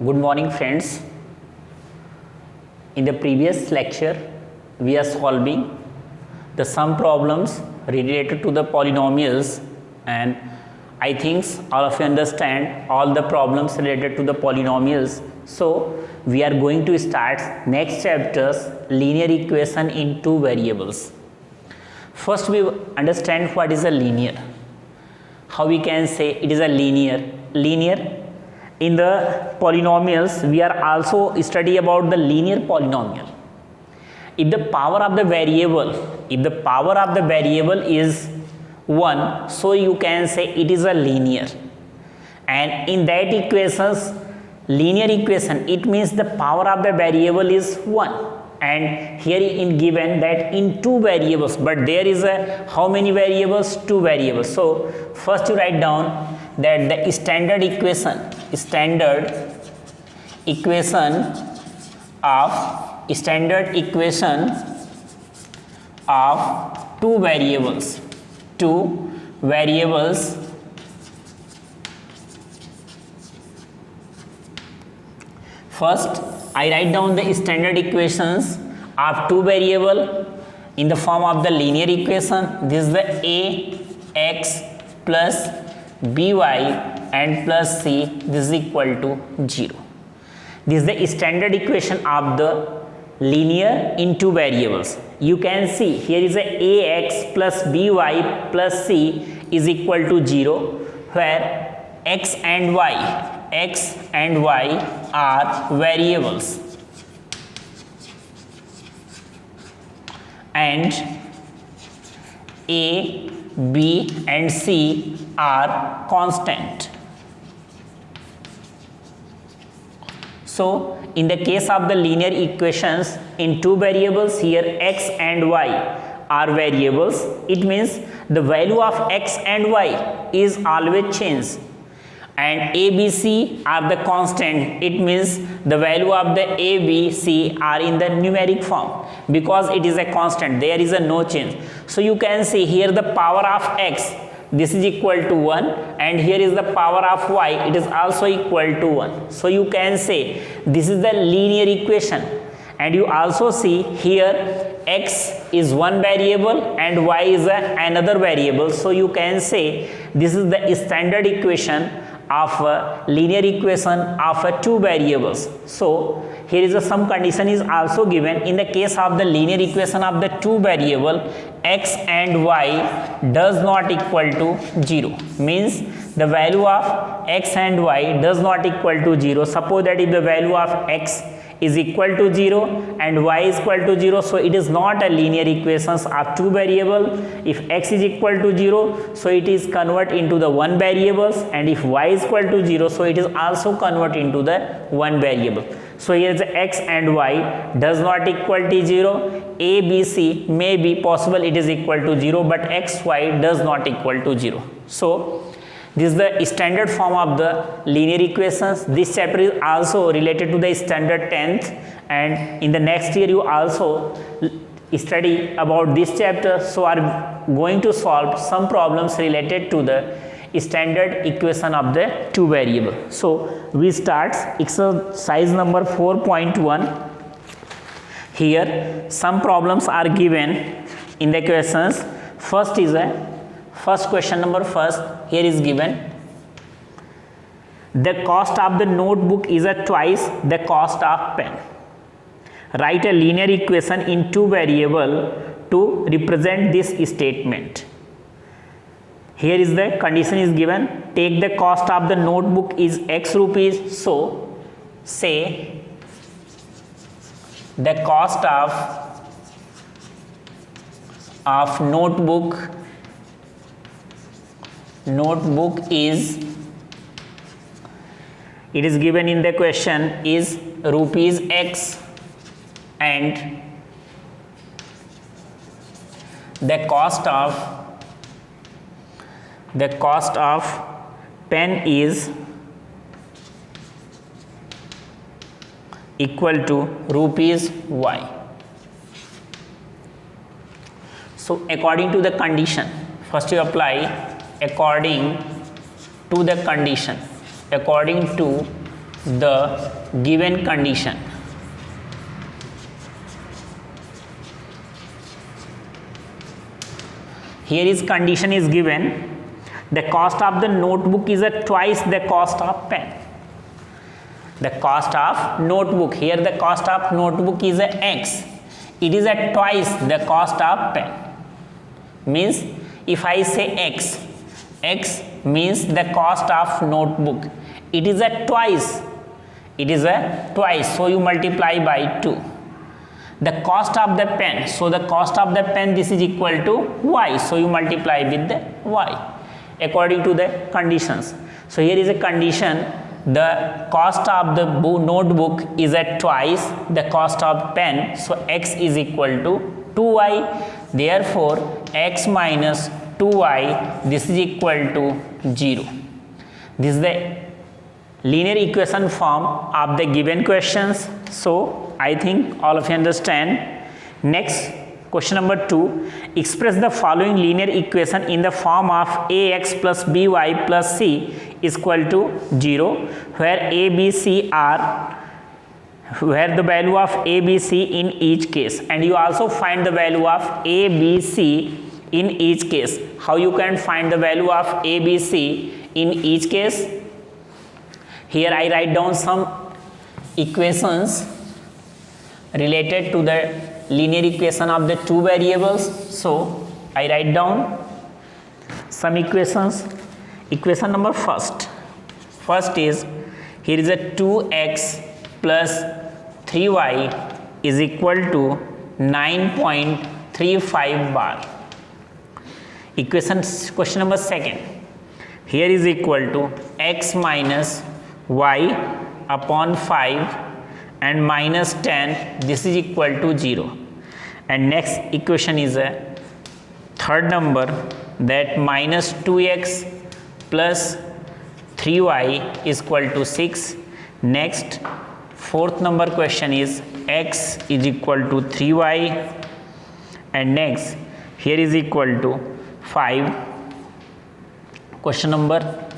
Good morning friends. In the previous lecture we are solving the sum problems related to the polynomials, and I think all of you understand all the problems related to the polynomials. So we are going to start next chapters, linear equation in two variables. First we understand what is a linear. How we can say it is a linear. In the polynomials we are also study about the linear polynomial. If the power of the variable is 1, so you can say it is a linear, and in that linear equation, it means the power of the variable is 1, and here in given that in two variables, but there is a how many variables? Two variables. So first you write down that the standard equation of two variables first I write down the standard equations of two variable in the form of the linear equation. This is the ax plus by and plus c, this is equal to 0. This is the standard equation of the linear in two variables. You can see here is a ax plus by plus c is equal to 0, where x and y are variables and a, b and c are constant. So in the case of the linear equations in two variables, here x and y are variables. It means the value of x and y is always changed, and a, b, c are the constant. It means the value of the a, b, c are in the numeric form because it is a constant, there is a no change. So you can see here the power of x, this is equal to 1, and here is the power of y, it is also equal to 1. So you can say this is the linear equation, and you also see here x is one variable and y is another variable. So you can say this is the standard equation of a linear equation of two variables. So here is some condition is also given. In the case of the linear equation of the two variable, x and y does not equal to 0, means the value of x and y does not equal to 0. Suppose that if the value of x is equal to 0 and y is equal to 0, so it is not a linear equations of two variable. If x is equal to 0, so it is convert into the one variables, and if y is equal to 0, so it is also convert into the one variable. So here is x and y does not equal to 0, a, b, c may be possible it is equal to 0, but x, y does not equal to 0. So this is the standard form of the linear equations. This chapter is also related to the standard 10th, and in the next year you also study about this chapter. So are going to solve some problems related to the standard equation of the two variable. So we start exercise number 4.1. Here some problems are given in the questions. First question number first, here is given the cost of the notebook is twice the cost of pen. Write a linear equation in two variable to represent this statement. Here is the condition is given. Take the cost of the notebook is x rupees. So say the cost of notebook is, it is given in the question, is rupees x, and the cost of pen is equal to rupees y. So according to the condition, first you apply according to the condition, according to the given condition. Here is condition is given. The cost of the notebook is at twice the cost of pen. The cost of notebook, here the cost of notebook is a x. It is at twice the cost of pen. Means if I say x, x means the cost of notebook. It is at twice. It is a twice. So you multiply by 2. The cost of the pen. So the cost of the pen, this is equal to y. So you multiply with the y according to the conditions. So here is a condition. The cost of the notebook is at twice the cost of pen. So x is equal to 2y. Therefore x minus 2y, this is equal to 0. This is the linear equation form of the given questions. So I think all of you understand. Next, question number 2. Express the following linear equation in the form of ax plus by plus c is equal to 0, where a, b, c are, where the value of a, b, c in each case, and you also find the value of a, b, c in each case. How you can find the value of a, b, c in each case? Here I write down some equations related to the linear equation of the two variables. So I write down some equations. Equation number first is, here is a 2x plus 3y is equal to 9.35 bar. Question number second, here is equal to x minus y upon 5 and minus 10, this is equal to 0. And next equation is a third number, that minus 2x plus 3y is equal to 6. Next, fourth number question is x is equal to 3y, and next here is equal to 5. Question number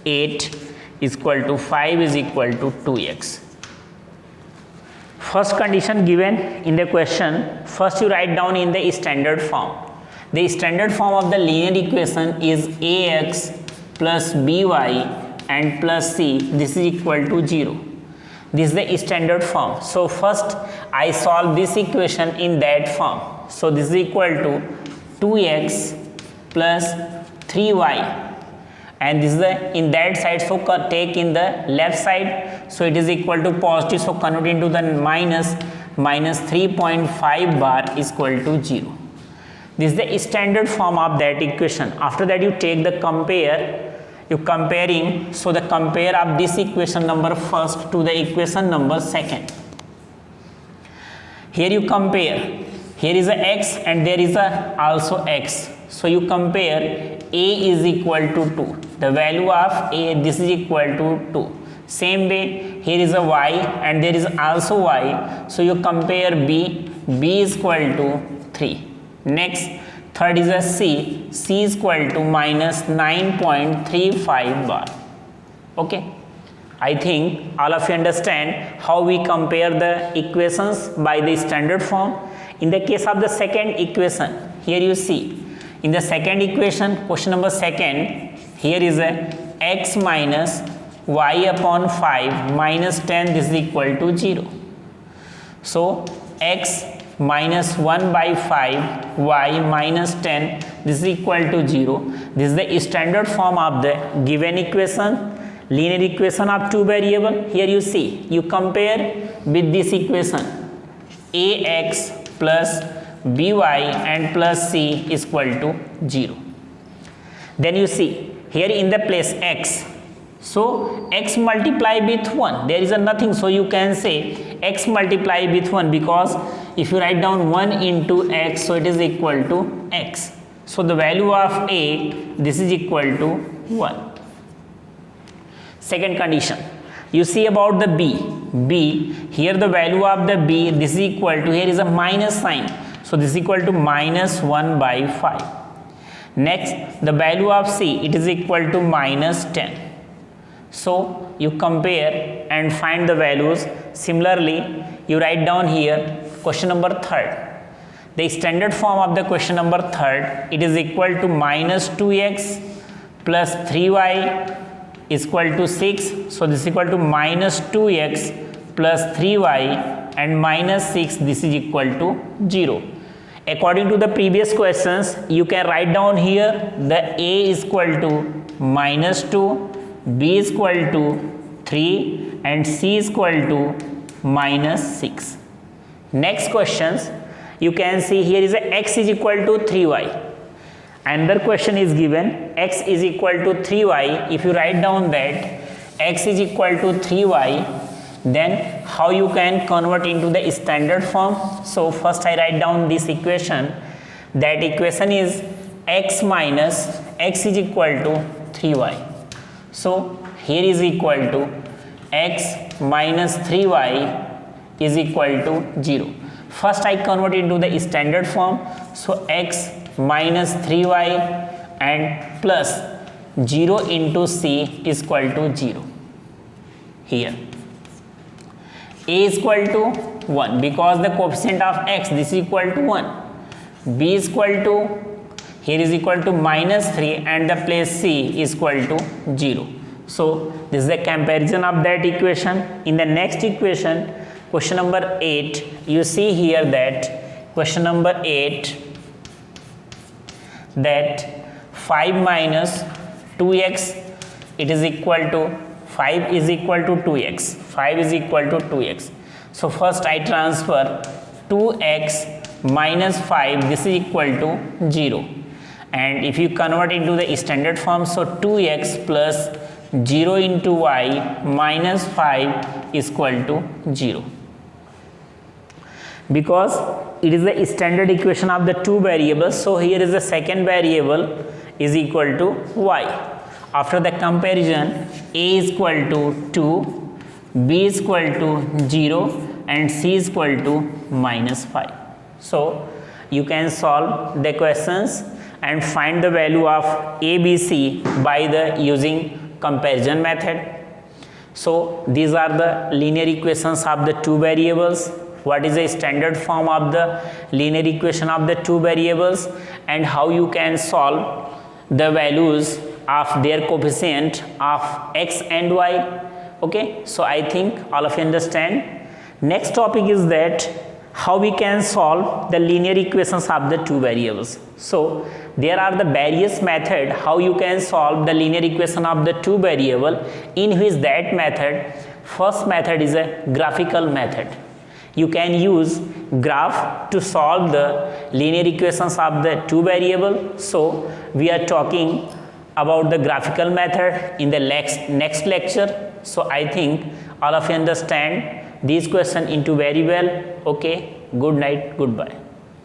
8 is equal to 5 is equal to 2x. First condition given in the question, first you write down in the standard form. The standard form of the linear equation is ax plus by and plus c, this is equal to 0. This is the standard form. So first I solve this equation in that form. So this is equal to 2x plus 3y, and this is the in that side, so take in the left side, so it is equal to positive, so convert into the minus 3.5 bar is equal to 0. This is the standard form of that equation. After that you take the compare, you comparing, so the compare of this equation number first to the equation number second. Here you compare, here is a x and there is a also x, so you compare a is equal to 2, the value of a, this is equal to 2. Same way here is a y and there is also y, so you compare b is equal to 3. Next, third is a c is equal to minus 9.35 bar. Okay, I think all of you understand how we compare the equations by the standard form. In the case of the second equation, here you see in the second equation, question number second, here is a x minus y upon 5 minus 10, this is equal to 0. So x minus 1 by 5 y minus 10, this is equal to 0. This is the standard form of the given equation, linear equation of two variable. Here you see, you compare with this equation, ax plus by and plus c is equal to 0. Then you see here in the place x, so x multiply with 1, there is a nothing, so you can say x multiply with 1, because if you write down 1 into x, so it is equal to x. So the value of a, this is equal to 1. Second condition, you see about the b, here the value of the b, this is equal to, here is a minus sign, so this is equal to minus 1 by 5. Next, the value of c, it is equal to minus 10. So you compare and find the values. Similarly, you write down here question number 3rd. The standard form of the question number 3rd, it is equal to minus 2x plus 3y is equal to 6. So this is equal to minus 2x plus 3y and minus 6, this is equal to 0. According to the previous questions, you can write down here the a is equal to minus 2, b is equal to 3 and c is equal to minus 6. Next questions, you can see here is a x is equal to 3y. Another question is given x is equal to 3y. If you write down that x is equal to 3y, then how you can convert into the standard form? So first I write down this equation. That equation is x minus x is equal to 3y. So here is equal to x minus 3y is equal to 0. First I convert into the standard form. So x minus 3y and plus 0 into c is equal to 0. Here a is equal to 1 because the coefficient of x, this is equal to 1. b is equal to, here is equal to minus 3 and the place c is equal to 0. So this is the comparison of that equation. In the next equation, question number 8, you see here that question number 8, that 5 minus 2x, it is equal to 5 is equal to 2x. 5 is equal to 2x. So first I transfer 2x minus 5, this is equal to 0. And if you convert into the standard form, so 2x plus 0 into y minus 5 is equal to 0. Because it is the standard equation of the two variables, so here is the second variable is equal to y. After the comparison, a is equal to 2, b is equal to 0 and c is equal to minus 5. So you can solve the questions and find the value of a, b, c by the using comparison method. So these are the linear equations of the two variables. What is the standard form of the linear equation of the two variables and how you can solve the values of their coefficient of x and y. Okay, so I think all of you understand. Next topic is that how we can solve the linear equations of the two variables. So there are the various method how you can solve the linear equation of the two variable, in which that method, first method is a graphical method. You can use graph to solve the linear equations of the two variable. So we are talking about the graphical method in the next lecture. So I think all of you understand these questions into very well. Okay, good night, goodbye.